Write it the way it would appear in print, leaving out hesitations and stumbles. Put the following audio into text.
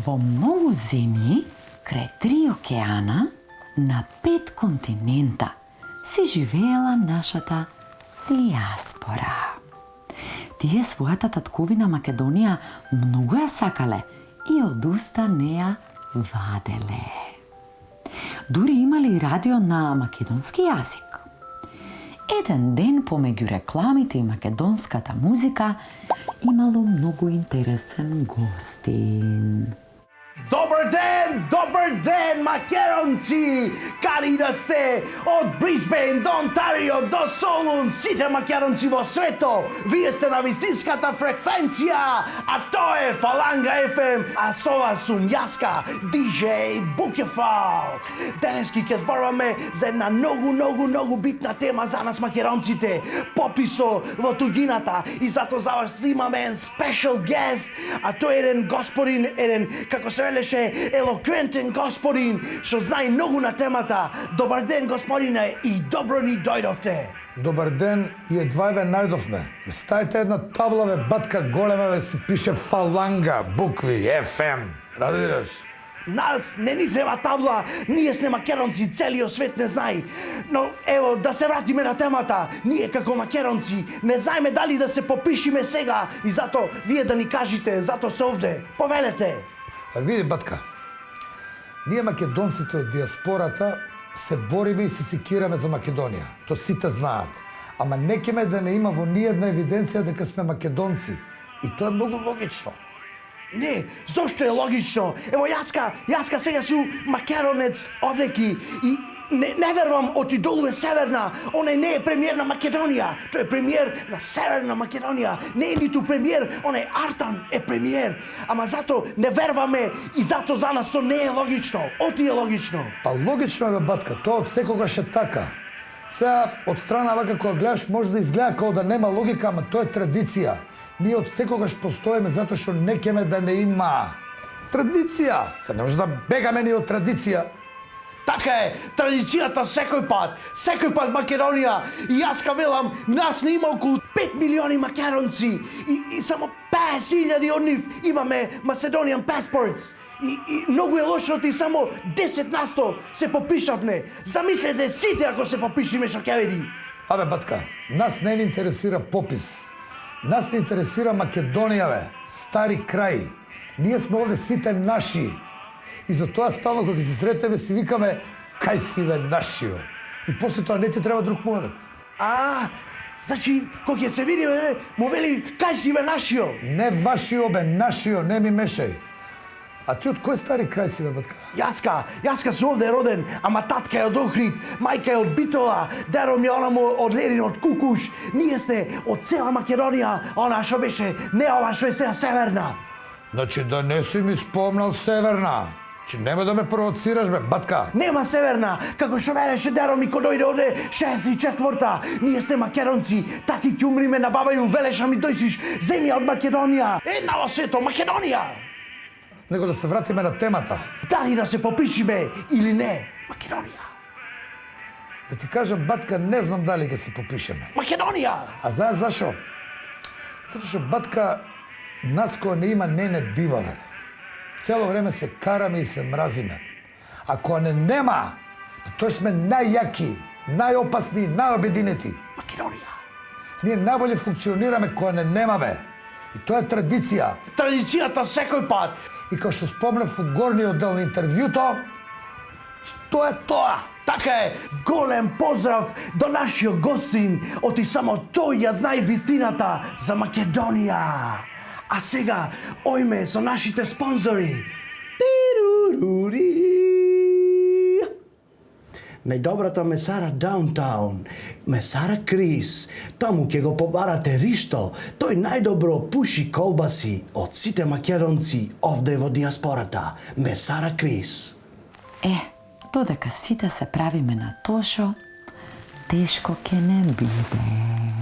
Во многу земји, крај 3 океана, на 5 континента, си живеела нашата диаспора. Тие својата татковина Македонија многу ја сакале и од уста не ја ваделе. Дури имали радио на македонски јазик. Еден ден помеѓу рекламите и македонската музика имало многу интересен гостин. Добар ден, македонци! Каде да сте? Од Брисбен до Онтарио до Солун, сите македонци во свето, вие сте на вистинската фреквенција, а тоа е Фаланга FM, а со вас сум јаска, DJ Букефал. Денески ќе зборуваме за една многу битна тема за нас македонците, пописо во туѓината, и затоа за вас имаме еден special guest, а тој е еден господин, како се велеше, елоквентен господин, што знае многу на темата. Добар ден, господине, и добро ни дојдовте. Добар ден, и едва ве најдовме. Стајте една табла, ве, батка голема, ве, си пише Фаланга, букви, FM. Разбираш? Нас не ни треба табла, ние сме македонци, целиот свет не знае. Но ево, да се вратиме на темата. Ние како македонци не знаеме дали да се попишиме сега, и зато вие да ни кажете, зато сте овде. Повелете. Види, батка, ние македонците од диаспората се бориме и се секираме за Македонија. То сите знаат. Ама некеме да не има во ниједна евиденција дека сме македонци. И тоа е многу логично. Не, зошто е логично? Ево, јаска сега су македонец одеки и не верувам, оти долу е Северна. Оне не е премиер на Македонија. Тој е премиер на Северна Македонија. Не е ниту премиер, оне Артан е премиер. Ама зато не верваме и зато за нас тоа не е логично. Оти е логично. Па логично е, бе, батка, тоа од секогаш е така. Сега, од страна вака кога гледаш, може да изгледа како да нема логика, ама тоа е традиција. Ние од секогаш постоиме затоа што некеме да не има. Традиција! Се не може да бегаме ни од традиција. Така е, традицијата секој пат Македонија. И јас велам, нас не има околу 5 милиони македонци и само 50,000 од нив имаме Macedonian passports. И многу е лошо ти само 10% се попишавме. Замислете сите ако се попишиме, што ќе види. Абе, батка, нас не ни интересира попис. Нас не интересира Македонија, бе, стари крај. Ние сме овде сите наши. И затоа стално кога се сретеме си викаме кај си, бе, наши, бе. И после тоа не ти треба друг муавет. Значи, кога ќе се видиме, му вели кај си, бе, нашио. Не вашио, бе, нашио, не ми мешај. А ти од кој стари крај си, бе, батка? Јаска сум овде роден, ама татка е од Охрид, мајка е од Битола, деро ми онамо од Лерин, од Кукуш. Ние сте од цела Македонија, она што беше, не ова што е сега Северна. Значи да не си ми спомнал Северна. Че нема да ме провоцираш, бе, батка. Нема Северна, како што велеше деро ми кога дојде овде 64-та. Ние сте македонци, таки ќе умриме на баба ју велеша ми дојсиш земја од Македонија. Една во свето, Македонија. Него да се вратиме на темата. Дали да се попишиме или не, Македонија. Да ти кажам, батка, не знам дали ќе се попишеме. Македонија! А знаеш зашо? Затоа што, батка, нас која не има, не биваме. Цело време се караме и се мразиме. А која не нема, тоа сме најјаки, најопасни, најобединети. Македонија. Ние најболje функционираме која не немаме. И тоа е традиција. Традицијата секој пат. И како што спомнав во горниот дел на интервјуто, тоа е тоа. Така е, голем поздрав до нашиот гостин, оти само тој ја знае вистината за Македонија. А сега, ојме со нашите спонзори. Најдобрата месара Даунтаун, месара Крис. Таму ќе го побарате ристо. Тој најдобро пуши колбаси од сите македонци овде во диаспората. Месара Крис. Додека сите се правиме на тошо, тешко ќе не биде.